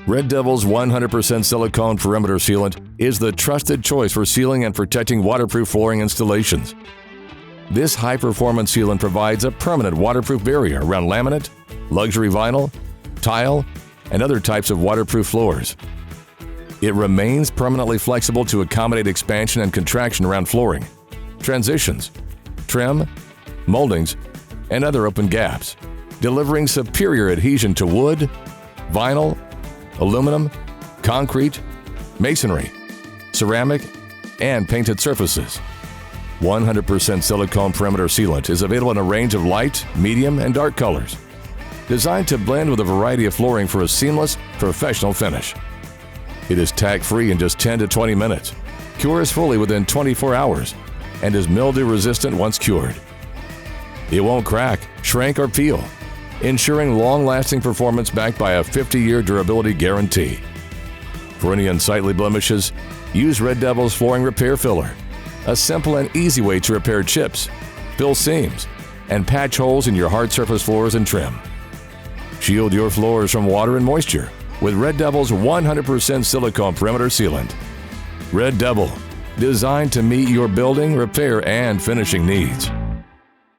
Red Devil's 100% silicone perimeter sealant is the trusted choice for sealing and protecting waterproof flooring installations. This high-performance sealant provides a permanent waterproof barrier around laminate, luxury vinyl, tile, and other types of waterproof floors. It remains permanently flexible to accommodate expansion and contraction around flooring, transitions, trim, moldings, and other open gaps, delivering superior adhesion to wood, vinyl, aluminum, concrete, masonry, ceramic, and painted surfaces. 100% silicone perimeter sealant is available in a range of light, medium, and dark colors, designed to blend with a variety of flooring for a seamless, professional finish. It is tack-free in just 10 to 20 minutes, cures fully within 24 hours, and is mildew-resistant once cured. It won't crack, shrink, or peel, ensuring long-lasting performance backed by a 50-year durability guarantee. For any unsightly blemishes, use Red Devil's Flooring Repair Filler, a simple and easy way to repair chips, fill seams, and patch holes in your hard surface floors and trim. Shield your floors from water and moisture with Red Devil's 100% silicone perimeter sealant. Red Devil, designed to meet your building, repair, and finishing needs.